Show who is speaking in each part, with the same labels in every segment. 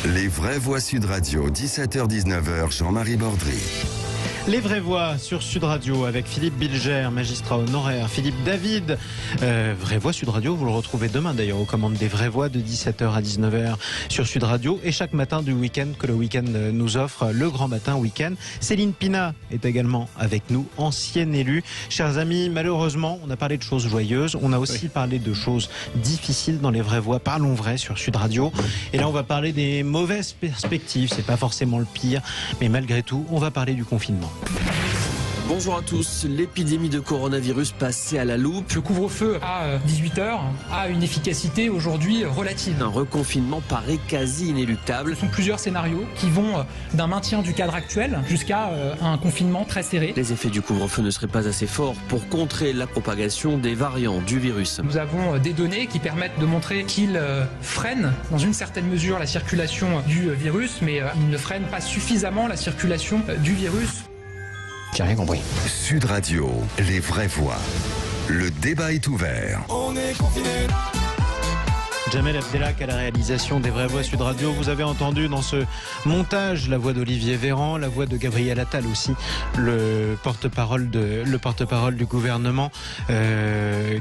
Speaker 1: Les vraies voix Sud Radio, 17h-19h, Jean-Marie Bordry.
Speaker 2: Les vraies voix sur Sud Radio avec Philippe Bilger, magistrat honoraire, Philippe David, Vraies voix Sud Radio, vous le retrouvez demain d'ailleurs aux commandes des vraies voix de 17h à 19h sur Sud Radio et chaque matin du week-end que le week-end nous offre, le grand matin week-end. Céline Pina est également avec nous, ancienne élue. Chers amis, malheureusement, on a parlé de choses joyeuses, on a aussi parlé de choses difficiles dans les vraies voix. Parlons vrai sur Sud Radio. Et là, on va parler des mauvaises perspectives, c'est pas forcément le pire, mais malgré tout, on va parler du confinement.
Speaker 3: Bonjour à tous, l'épidémie de coronavirus passée à la loupe.
Speaker 4: Le couvre-feu à 18h a une efficacité aujourd'hui relative.
Speaker 3: Un reconfinement paraît quasi inéluctable.
Speaker 4: Ce sont plusieurs scénarios qui vont d'un maintien du cadre actuel jusqu'à un confinement très serré.
Speaker 3: Les effets du couvre-feu ne seraient pas assez forts pour contrer la propagation des variants du virus.
Speaker 4: Nous avons des données qui permettent de montrer qu'il freine dans une certaine mesure la circulation du virus, mais il ne freine pas suffisamment la circulation du virus.
Speaker 5: J'ai rien compris.
Speaker 1: Sud Radio, les vraies voix. Le débat est ouvert.
Speaker 6: On est confinés.
Speaker 2: Jamel Abdelak à la réalisation des vraies voix Sud Radio. Vous avez entendu dans ce montage la voix d'Olivier Véran, la voix de Gabriel Attal aussi, le porte-parole du gouvernement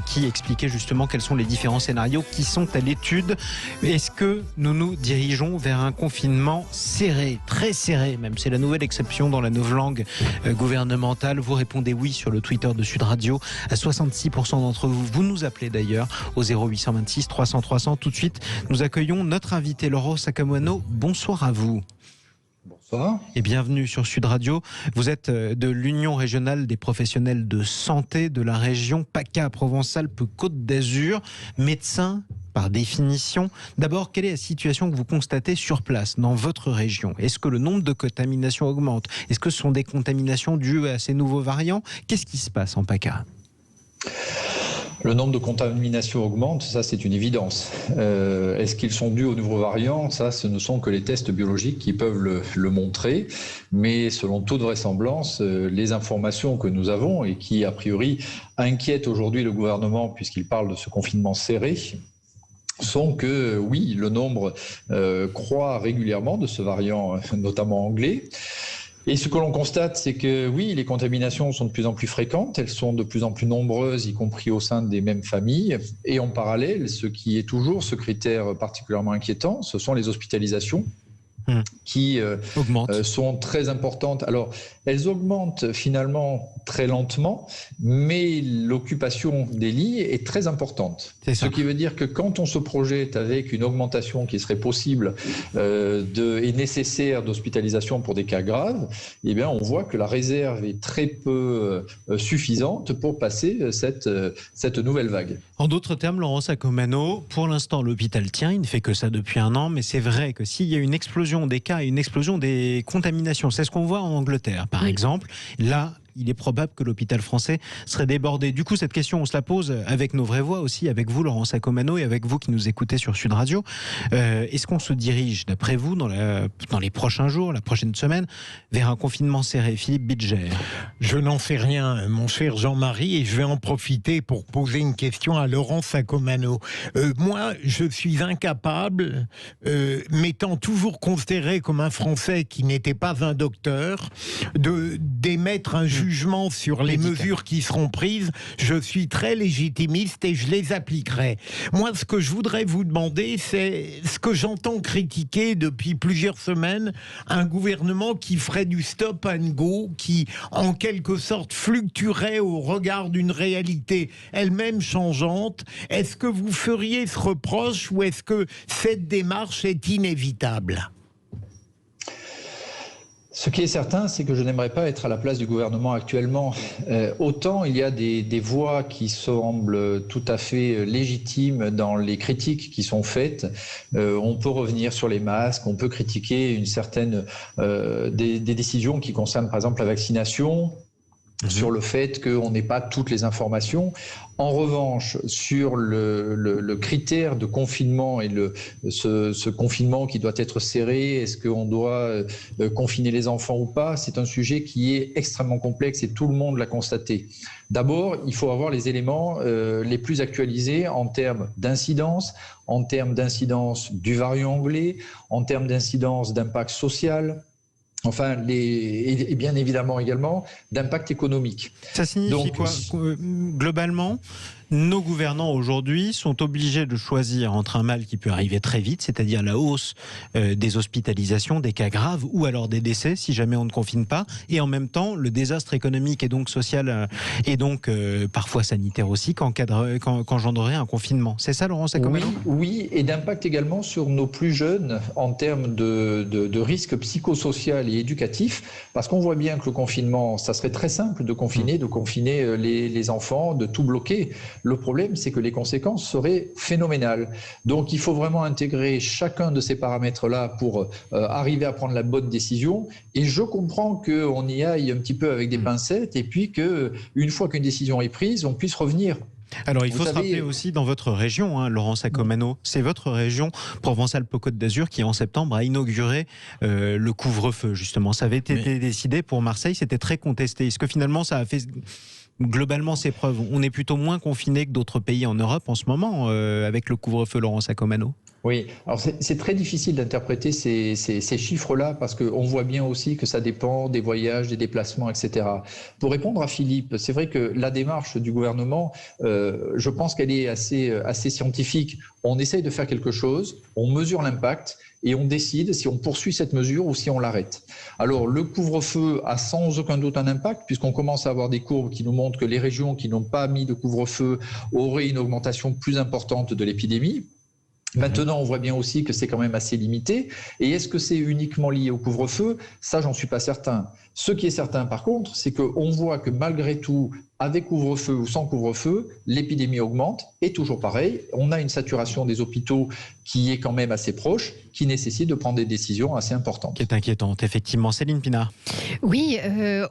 Speaker 2: qui expliquait justement quels sont les différents scénarios qui sont à l'étude. Est-ce que nous nous dirigeons vers un confinement serré, très serré même? C'est la nouvelle exception dans la novlangue gouvernementale. Vous répondez oui sur le Twitter de Sud Radio. À 66% d'entre vous, vous nous appelez d'ailleurs au 0826 300 300. Tout de suite, nous accueillons notre invité Laurent Saccomano. Bonsoir à vous.
Speaker 5: Bonsoir.
Speaker 2: Et bienvenue sur Sud Radio. Vous êtes de l'Union régionale des professionnels de santé de la région PACA, Provence-Alpes-Côte d'Azur, médecin par définition. D'abord, quelle est la situation que vous constatez sur place, dans votre région? Est-ce que le nombre de contaminations augmente? Est-ce que ce sont des contaminations dues à ces nouveaux variants? Qu'est-ce qui se passe en PACA?
Speaker 5: Le nombre de contaminations augmente, ça c'est une évidence. Est-ce qu'ils sont dus aux nouveaux variants? Ça, ce ne sont que les tests biologiques qui peuvent le montrer. Mais selon toute vraisemblance, les informations que nous avons et qui, a priori, inquiètent aujourd'hui le gouvernement puisqu'il parle de ce confinement serré, sont que, oui, le nombre croît régulièrement de ce variant, notamment anglais. Et ce que l'on constate, c'est que oui, les contaminations sont de plus en plus fréquentes, elles sont de plus en plus nombreuses, y compris au sein des mêmes familles. Et en parallèle, ce qui est toujours ce critère particulièrement inquiétant, ce sont les hospitalisations qui sont très importantes. Alors, elles augmentent finalement très lentement, mais l'occupation des lits est très importante. Ce qui veut dire que quand on se projette avec une augmentation qui serait possible et nécessaire d'hospitalisation pour des cas graves, eh bien, on voit que la réserve est très peu suffisante pour passer cette nouvelle vague.
Speaker 2: En d'autres termes, Laurent Saccomano, pour l'instant, l'hôpital tient, il ne fait que ça depuis un an, mais c'est vrai que s'il y a une explosion des cas et une explosion des contaminations, c'est ce qu'on voit en Angleterre, par exemple, là, il est probable que l'hôpital français serait débordé. Du coup, cette question, on se la pose avec nos vraies voix aussi, avec vous, Laurent Saccomano, et avec vous qui nous écoutez sur Sud Radio. Est-ce qu'on se dirige, d'après vous, dans les prochains jours, la prochaine semaine, vers un confinement serré? Philippe Bilger.
Speaker 7: Je n'en sais rien, mon cher Jean-Marie, et je vais en profiter pour poser une question à Laurent Saccomano. Moi, je suis incapable, m'étant toujours considéré comme un Français qui n'était pas un docteur, d'émettre un jugement sur les mesures qui seront prises. Je suis très légitimiste et je les appliquerai. Moi, ce que je voudrais vous demander, c'est ce que j'entends critiquer depuis plusieurs semaines, un gouvernement qui ferait du stop and go, qui en quelque sorte fluctuerait au regard d'une réalité elle-même changeante. Est-ce que vous feriez ce reproche ou est-ce que cette démarche est inévitable ?
Speaker 5: Ce qui est certain, c'est que je n'aimerais pas être à la place du gouvernement actuellement. Autant il y a des voix qui semblent tout à fait légitimes dans les critiques qui sont faites. On peut revenir sur les masques, on peut critiquer une certaine des décisions qui concernent par exemple la vaccination. sur le fait qu'on n'ait pas toutes les informations. En revanche, sur le critère de confinement et ce confinement qui doit être serré, est-ce qu'on doit confiner les enfants ou pas, c'est un sujet qui est extrêmement complexe et tout le monde l'a constaté. D'abord, il faut avoir les éléments les plus actualisés en termes d'incidence, en termes d'incidence du variant anglais, en termes d'incidence d'impact social, enfin, et bien évidemment également d'impact économique.
Speaker 2: Ça signifie quoi ? Globalement, nos gouvernants aujourd'hui sont obligés de choisir entre un mal qui peut arriver très vite, c'est-à-dire la hausse des hospitalisations, des cas graves ou alors des décès si jamais on ne confine pas, et en même temps le désastre économique et donc social et donc parfois sanitaire aussi qu'engendrerait un confinement. C'est ça, Laurent Saccomanno ?
Speaker 5: Oui, et d'impact également sur nos plus jeunes en termes de risque psychosocial et éducatif, parce qu'on voit bien que le confinement, ça serait très simple de confiner les enfants, de tout bloquer. Le problème, c'est que les conséquences seraient phénoménales. Donc, il faut vraiment intégrer chacun de ces paramètres-là pour arriver à prendre la bonne décision. Et je comprends qu'on y aille un petit peu avec des pincettes et puis qu'une fois qu'une décision est prise, on puisse revenir.
Speaker 2: Alors, il faut se rappeler aussi dans votre région, Laurent Saccomanno, c'est votre région Provence-Alpes-Côte d'Azur qui, en septembre, a inauguré le couvre-feu, justement. Ça avait été décidé pour Marseille, c'était très contesté. Est-ce que finalement, ça a fait globalement ses preuves ? On est plutôt moins confiné que d'autres pays en Europe en ce moment avec le couvre-feu, Laurent Saccomanno.
Speaker 5: Oui, alors c'est très difficile d'interpréter ces chiffres-là parce qu'on voit bien aussi que ça dépend des voyages, des déplacements, etc. Pour répondre à Philippe, c'est vrai que la démarche du gouvernement, je pense qu'elle est assez scientifique. On essaye de faire quelque chose, on mesure l'impact et on décide si on poursuit cette mesure ou si on l'arrête. Alors le couvre-feu a sans aucun doute un impact puisqu'on commence à avoir des courbes qui nous montrent que les régions qui n'ont pas mis de couvre-feu auraient une augmentation plus importante de l'épidémie. Maintenant, on voit bien aussi que c'est quand même assez limité. Et est-ce que c'est uniquement lié au couvre-feu ? Ça, j'en suis pas certain. Ce qui est certain, par contre, c'est qu'on voit que malgré tout, avec couvre-feu ou sans couvre-feu, l'épidémie augmente. Et toujours pareil, on a une saturation des hôpitaux qui est quand même assez proche, qui nécessite de prendre des décisions assez importantes.
Speaker 2: Qui est inquiétante, effectivement. Céline Pina.
Speaker 6: Oui,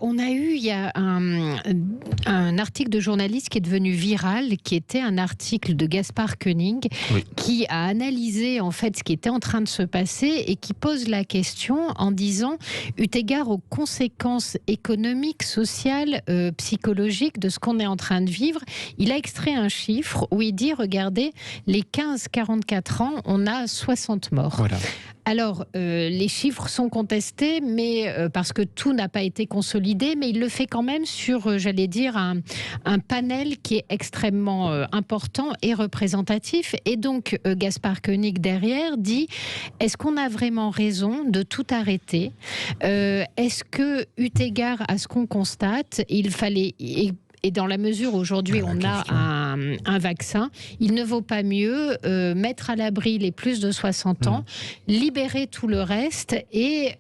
Speaker 6: on a eu, il y a un article de journaliste qui est devenu viral, qui était un article de Gaspard Koenig, qui a analysé en fait ce qui était en train de se passer et qui pose la question en disant, eu égard aux conséquences économiques, sociales, psychologiques de ce qu'on est en train de vivre, il a extrait un chiffre où il dit, regardez, les 15-44 ans, on a 60 morts. Voilà. Alors, les chiffres sont contestés, mais parce que tout n'a pas été consolidé, mais il le fait quand même sur, j'allais dire, un panel qui est extrêmement important et représentatif. Et donc, Gaspard Koenig, derrière, dit, est-ce qu'on a vraiment raison de tout arrêter ? Est-ce que, eu égard à ce qu'on constate, il fallait... Et dans la mesure où aujourd'hui on a un vaccin, il ne vaut pas mieux mettre à l'abri les plus de 60 ans, libérer tout le reste et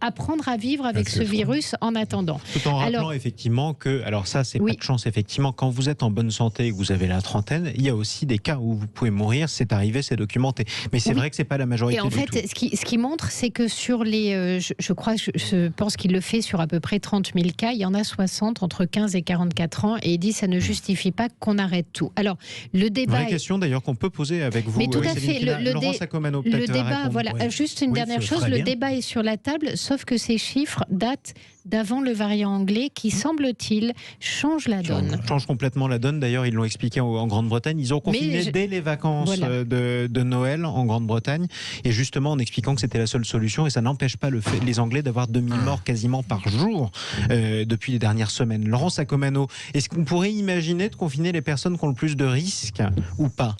Speaker 6: apprendre à vivre avec ce virus en attendant.
Speaker 2: Tout en rappelant effectivement que, alors ça c'est pas de chance effectivement, quand vous êtes en bonne santé et que vous avez la trentaine, il y a aussi des cas où vous pouvez mourir, c'est arrivé, c'est documenté. Mais c'est vrai que c'est pas la majorité du tout. Et en fait,
Speaker 6: ce qui montre, c'est que sur les, je pense qu'il le fait sur à peu près 30 000 cas, il y en a 60 entre 15 et 44 ans et il dit ça ne justifie pas qu'on arrête tout. Alors le débat.
Speaker 2: Vraie question d'ailleurs qu'on peut poser avec vous.
Speaker 6: Mais tout à fait.
Speaker 2: Laurent Saccomanno,
Speaker 6: le débat, voilà. Juste une dernière chose. Le débat est sur la table, sauf que ces chiffres datent d'avant le variant anglais qui, semble-t-il, change la donne.
Speaker 2: Change complètement la donne. D'ailleurs, ils l'ont expliqué en Grande-Bretagne. Ils ont confiné dès les vacances de Noël en Grande-Bretagne. Et justement, en expliquant que c'était la seule solution. Et ça n'empêche pas les Anglais d'avoir 2000 morts quasiment par jour depuis les dernières semaines. Laurent Saccomanno, est-ce qu'on pourrait imaginer de confiner les personnes qui ont le plus de risques ou pas ?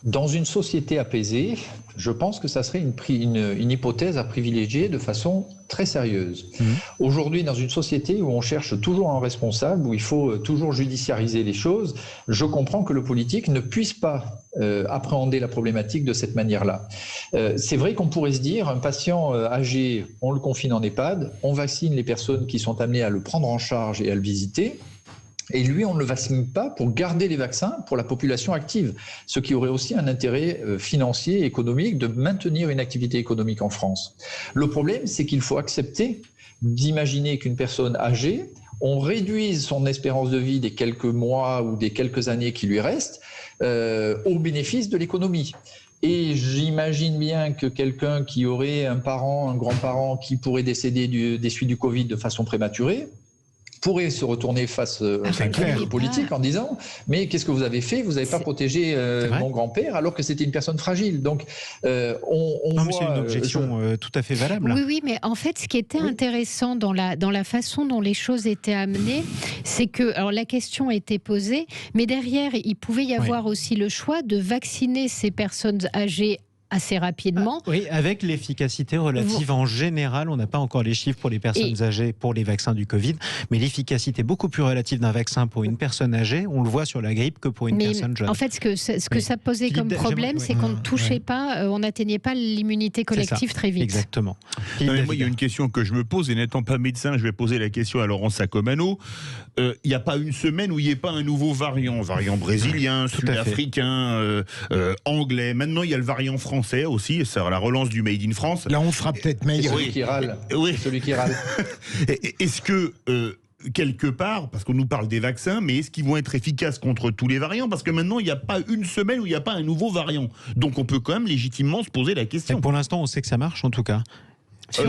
Speaker 5: Dans une société apaisée, je pense que ça serait une hypothèse à privilégier de façon très sérieuse. Aujourd'hui, dans une société où on cherche toujours un responsable, où il faut toujours judiciariser les choses, je comprends que le politique ne puisse pas appréhender la problématique de cette manière-là. C'est vrai qu'on pourrait se dire, un patient âgé, on le confine en EHPAD, on vaccine les personnes qui sont amenées à le prendre en charge et à le visiter, et lui, on ne le vaccine pas pour garder les vaccins pour la population active, ce qui aurait aussi un intérêt financier et économique de maintenir une activité économique en France. Le problème, c'est qu'il faut accepter d'imaginer qu'une personne âgée, on réduise son espérance de vie des quelques mois ou des quelques années qui lui restent au bénéfice de l'économie. Et j'imagine bien que quelqu'un qui aurait un parent, un grand-parent qui pourrait décéder des suites du Covid de façon prématurée, pourrait se retourner face aux politiques en disant « Mais qu'est-ce que vous avez fait ? Vous n'avez pas protégé mon grand-père alors que c'était une personne fragile. » Donc, on voit...
Speaker 2: C'est une objection tout à fait valable.
Speaker 6: Oui, mais en fait, ce qui était intéressant dans la façon dont les choses étaient amenées, c'est que alors, la question était posée, mais derrière, il pouvait y avoir aussi le choix de vacciner ces personnes âgées assez rapidement.
Speaker 2: Oui, avec l'efficacité relative en général, on n'a pas encore les chiffres pour les personnes âgées pour les vaccins du Covid, mais l'efficacité beaucoup plus relative d'un vaccin pour une personne âgée, on le voit sur la grippe que pour une personne jeune.
Speaker 6: En fait, ce que ça posait comme problème, c'est qu'on ne touchait pas, on n'atteignait pas l'immunité collective très vite.
Speaker 2: Exactement.
Speaker 8: Non, mais moi, il y a une question que je me pose, et n'étant pas médecin, je vais poser la question à Laurent Sacomano. Il n'y a pas une semaine où il n'y ait pas un nouveau variant brésilien, sud-africain, anglais. Maintenant, il y a le variant français aussi, c'est la relance du Made in France.
Speaker 7: Là, on fera peut-être meilleur.
Speaker 5: Celui qui râle. Celui qui râle.
Speaker 8: Est-ce que quelque part, parce qu'on nous parle des vaccins, mais est-ce qu'ils vont être efficaces contre tous les variants ? Parce que maintenant, il n'y a pas une semaine où il n'y a pas un nouveau variant. Donc on peut quand même légitimement se poser la question.
Speaker 2: Et pour l'instant, on sait que ça marche en tout cas.
Speaker 6: Sur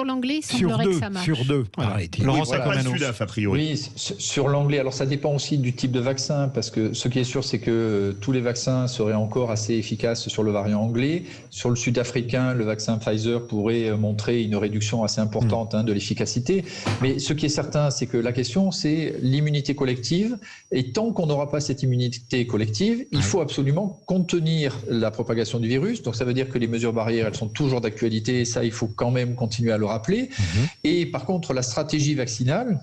Speaker 6: l'anglais, il semblerait que ça marche.
Speaker 7: Sur deux.
Speaker 2: Voilà.
Speaker 8: Laurent Sacomano. A priori.
Speaker 5: Oui, sur l'anglais. Alors ça dépend aussi du type de vaccin, parce que ce qui est sûr, c'est que tous les vaccins seraient encore assez efficaces sur le variant anglais. Sur le sud-africain, le vaccin Pfizer pourrait montrer une réduction assez importante de l'efficacité. Mais ce qui est certain, c'est que la question, c'est l'immunité collective. Et tant qu'on n'aura pas cette immunité collective, il faut absolument contenir la propagation du virus. Donc ça veut dire que les mesures barrières, elles sont toujours d'actualité. Et ça, il faut quand même continuer à le rappeler. Et par contre, la stratégie vaccinale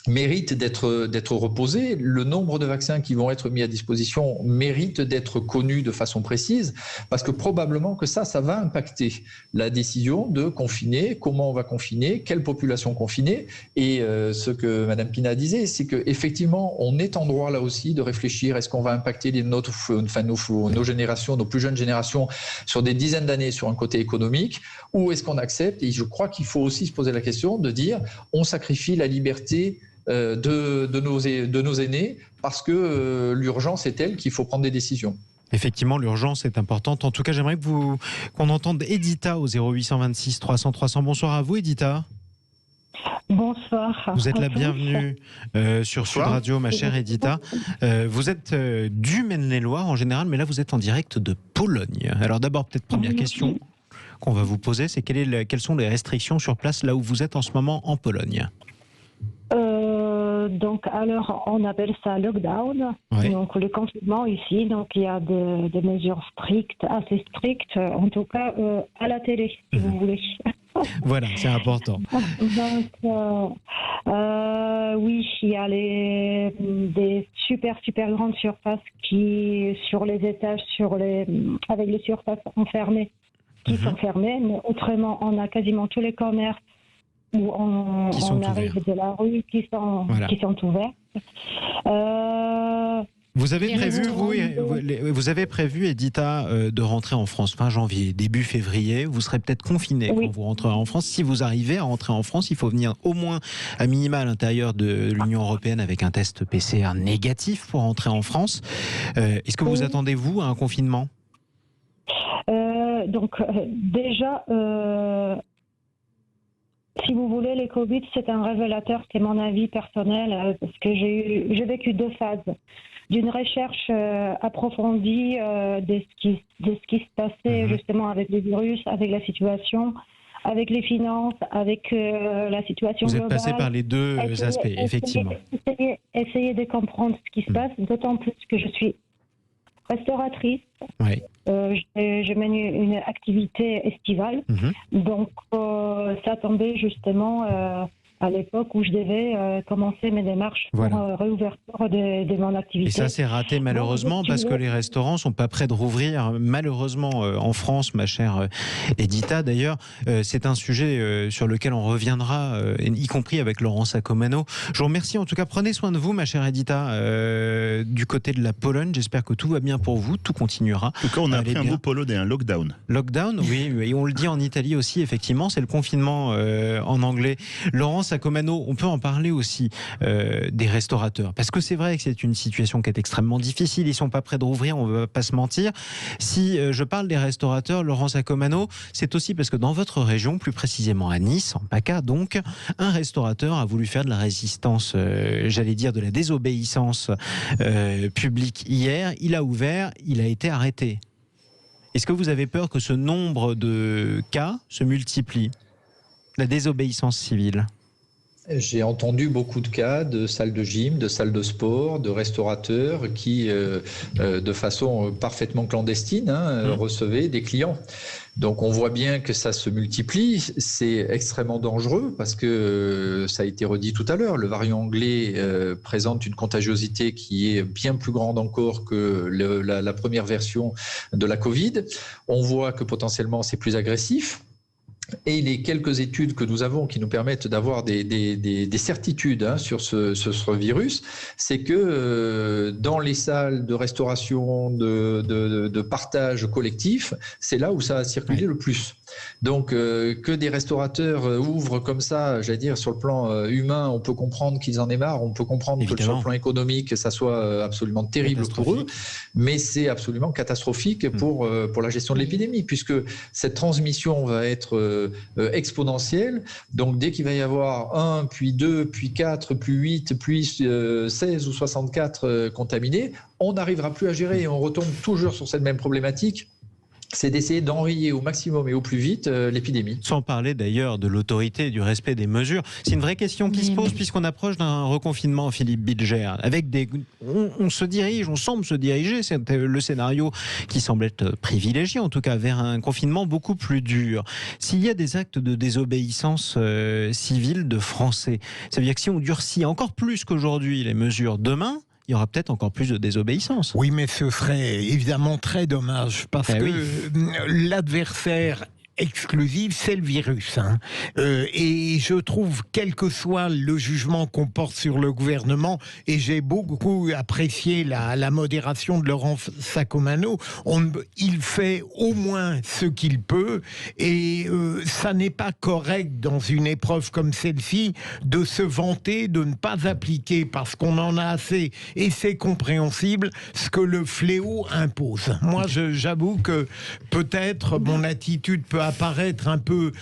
Speaker 5: mérite d'être reposée. Le nombre de vaccins qui vont être mis à disposition mérite d'être connu de façon précise, parce que probablement que ça va impacter la décision de confiner, comment on va confiner, quelle population confiner. Et ce que Mme Pina disait, c'est qu'effectivement, on est en droit là aussi de réfléchir, est-ce qu'on va impacter nos générations, nos plus jeunes générations sur des dizaines d'années sur un côté économique, ou est-ce qu'on accepte, et je crois qu'il faut aussi se poser la question de dire, on sacrifie la liberté de nos aînés parce que l'urgence est telle qu'il faut prendre des décisions.
Speaker 2: Effectivement, l'urgence est importante. En tout cas, j'aimerais qu'on entende Edita au 0826 300 300. Bonsoir à vous, Edita.
Speaker 9: Bonsoir.
Speaker 2: Vous êtes la bienvenue sur Sud Radio, ma chère Edita. Vous êtes du Maine-et-Loire en général, mais là, vous êtes en direct de Pologne. Alors d'abord, peut-être première question qu'on va vous poser, c'est quelles sont les restrictions sur place là où vous êtes en ce moment en Pologne ?
Speaker 9: Donc, alors, on appelle ça lockdown. Donc, le confinement ici, donc il y a des mesures strictes, assez strictes, en tout cas à la télé, si vous voulez.
Speaker 2: Voilà, c'est important.
Speaker 9: Donc, oui, il y a des super grandes surfaces qui, sur les étages, avec les surfaces enfermées, qui sont fermées. Mais autrement, on a quasiment tous les commerces où on arrive de la rue qui sont ouverts.
Speaker 2: Vous avez prévu, Edita, de rentrer en France fin janvier, début février. Vous serez peut-être confiné quand vous rentrerez en France. Si vous arrivez à rentrer en France, il faut venir au moins à minima à l'intérieur de l'Union européenne avec un test PCR négatif pour rentrer en France. Est-ce que vous attendez, vous, à un confinement ?
Speaker 9: Déjà... si vous voulez, les Covid, c'est un révélateur, c'est mon avis personnel, parce que j'ai vécu deux phases. D'une recherche approfondie de ce qui se passait justement avec le virus, avec la situation, avec les finances, avec la situation globale.
Speaker 2: Vous êtes passé par les deux aspects, effectivement.
Speaker 9: Essayer de comprendre ce qui se passe, d'autant plus que je suis restauratrice. Je mène une activité estivale. Donc, ça tombait justement à l'époque où je devais commencer mes démarches pour réouverture de mon activité.
Speaker 2: Et ça, c'est raté malheureusement parce que les restaurants ne sont pas prêts de rouvrir. Malheureusement, en France, ma chère Edita, d'ailleurs, c'est un sujet sur lequel on reviendra, y compris avec Laurent Sacomano. Je vous remercie. En tout cas, prenez soin de vous, ma chère Edita, du côté de la Pologne. J'espère que tout va bien pour vous. Tout continuera.
Speaker 8: En tout cas, on a appris un mot polonais, un lockdown.
Speaker 2: Lockdown, oui. Et on le dit en Italie aussi, effectivement. C'est le confinement en anglais. Laurent Sacomano, on peut en parler aussi des restaurateurs, parce que c'est vrai que c'est une situation qui est extrêmement difficile, ils sont pas prêts de rouvrir, on ne va pas se mentir. Si je parle des restaurateurs, Laurent Sacomano, c'est aussi parce que dans votre région, plus précisément à Nice, en PACA donc, un restaurateur a voulu faire de la résistance, j'allais dire de la désobéissance publique hier, il a ouvert, il a été arrêté. Est-ce que vous avez peur que ce nombre de cas se multiplie, la désobéissance civile ?
Speaker 5: J'ai entendu beaucoup de cas de salles de gym, de salles de sport, de restaurateurs qui, de façon parfaitement clandestine, recevaient des clients. Donc on voit bien que ça se multiplie, c'est extrêmement dangereux parce que ça a été redit tout à l'heure, le variant anglais présente une contagiosité qui est bien plus grande encore que la première version de la Covid. On voit que potentiellement c'est plus agressif. Et les quelques études que nous avons qui nous permettent d'avoir des certitudes sur ce virus, c'est que dans les salles de restauration, de partage collectif, c'est là où ça a circulé le plus. Donc que des restaurateurs ouvrent comme ça, j'allais dire sur le plan humain, on peut comprendre qu'ils en aient marre, on peut comprendre que sur le plan économique, ça soit absolument terrible pour eux, mais c'est absolument catastrophique pour la gestion de l'épidémie, puisque cette transmission va être exponentielle. Donc dès qu'il va y avoir 1, puis 2, puis 4, puis 8, puis 16 ou 64 contaminés, on n'arrivera plus à gérer et on retombe toujours sur cette même problématique. C'est d'essayer d'enrayer au maximum et au plus vite l'épidémie.
Speaker 2: Sans parler d'ailleurs de l'autorité et du respect des mesures. C'est une vraie question qui se pose puisqu'on approche d'un reconfinement, Philippe Bilger. Avec on se dirige, on semble se diriger, c'est le scénario qui semble être privilégié, en tout cas vers un confinement beaucoup plus dur. S'il y a des actes de désobéissance civile de Français, ça veut dire que si on durcit encore plus qu'aujourd'hui les mesures demain, il y aura peut-être encore plus de désobéissance.
Speaker 7: Oui, mais ce serait évidemment très dommage parce que l'adversaire exclusive, c'est le virus. Et je trouve, quel que soit le jugement qu'on porte sur le gouvernement, et j'ai beaucoup apprécié la modération de Laurent Sacomano, il fait au moins ce qu'il peut, et ça n'est pas correct dans une épreuve comme celle-ci de se vanter de ne pas appliquer, parce qu'on en a assez, et c'est compréhensible, ce que le fléau impose. Moi, j'avoue que peut-être mon attitude peut apparaître un peu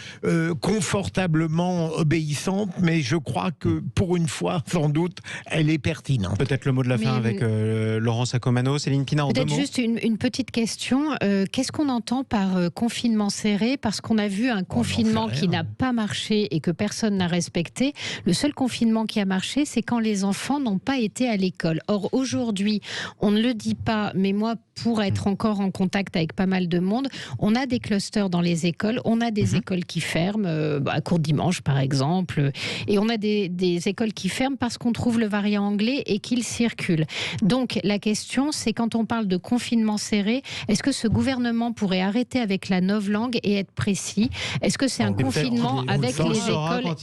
Speaker 7: confortablement obéissante, mais je crois que pour une fois, sans doute, elle est pertinente.
Speaker 2: Peut-être le mot de la fin avec Laurent Sacomano. Céline Pina, en 2 mots.
Speaker 6: Peut-être juste une petite question. Qu'est-ce qu'on entend par confinement serré ? Parce qu'on a vu un confinement qui n'a pas marché et que personne n'a respecté. Le seul confinement qui a marché, c'est quand les enfants n'ont pas été à l'école. Or, aujourd'hui, on ne le dit pas, mais moi, pour être encore en contact avec pas mal de monde, on a des clusters dans les écoles, on a des écoles qui ferment, à Courdimanche par exemple, et on a des écoles qui ferment parce qu'on trouve le variant anglais et qu'il circule. Donc la question, c'est quand on parle de confinement serré, est-ce que ce gouvernement pourrait arrêter avec la novlangue et être précis ? Est-ce que c'est un confinement avec les écoles
Speaker 2: quand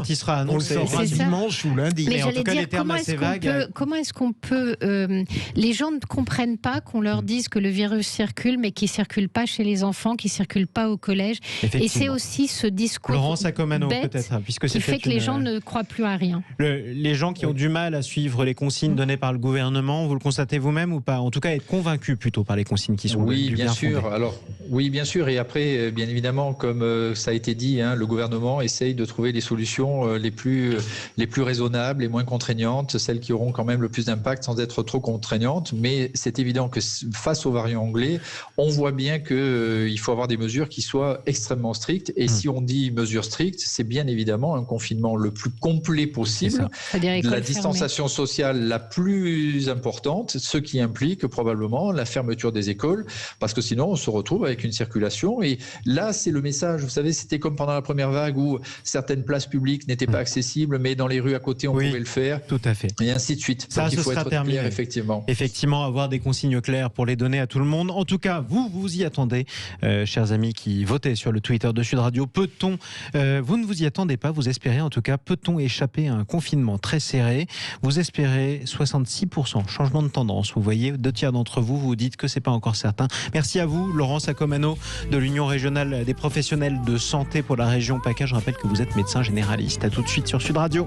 Speaker 2: il sera annoncé.
Speaker 7: On le saura dimanche ou lundi.
Speaker 6: Mais j'allais dire, comment est-ce qu'on peut les gens ne comprennent pas qu'on leur dise que le virus circule, mais qu'il ne circule pas chez les enfants, qu'il ne circule pas au collège. Et c'est aussi ce discours
Speaker 2: Laurent Sacomano,
Speaker 6: bête
Speaker 2: peut-être, puisque
Speaker 6: qui fait que les gens ne croient plus à rien.
Speaker 2: Les gens qui ont du mal à suivre les consignes données par le gouvernement, vous le constatez vous-même ou pas ? En tout cas, être convaincus plutôt par les consignes qui sont
Speaker 5: bien sûr. Alors, oui, bien sûr. Et après, bien évidemment, comme ça a été dit, le gouvernement essaye de trouver les solutions les plus raisonnables, les moins contraignantes, celles qui auront quand même le plus d'impact sans être trop contraignantes. Mais c'est évident que face au variant anglais, on voit bien qu'il faut avoir des mesures qui soient extrêmement strictes. Et si on dit mesures strictes, c'est bien évidemment un confinement le plus complet possible, la distanciation sociale la plus importante, ce qui implique probablement la fermeture des écoles, parce que sinon on se retrouve avec une circulation. Et là, c'est le message. Vous savez, c'était comme pendant la première vague où certaines places publiques n'étaient pas accessibles, mais dans les rues à côté, on pouvait le faire.
Speaker 2: Tout à fait.
Speaker 5: Et ainsi de suite.
Speaker 2: Ça,
Speaker 5: donc, il faut
Speaker 2: sera
Speaker 5: être
Speaker 2: terminé.
Speaker 5: clair, effectivement.
Speaker 2: Effectivement, avoir des consignes consignes claires pour les donner à tout le monde. En tout cas, vous y attendez, chers amis qui votez sur le Twitter de Sud Radio. Vous ne vous y attendez pas, vous espérez en tout cas, peut-on échapper à un confinement très serré? Vous espérez 66%, changement de tendance. Vous voyez, 2/3 d'entre vous, vous dites que c'est pas encore certain. Merci à vous, Laurent Sacomano de l'Union régionale des professionnels de santé pour la région PACA. Je rappelle que vous êtes médecin généraliste. À tout de suite sur Sud Radio.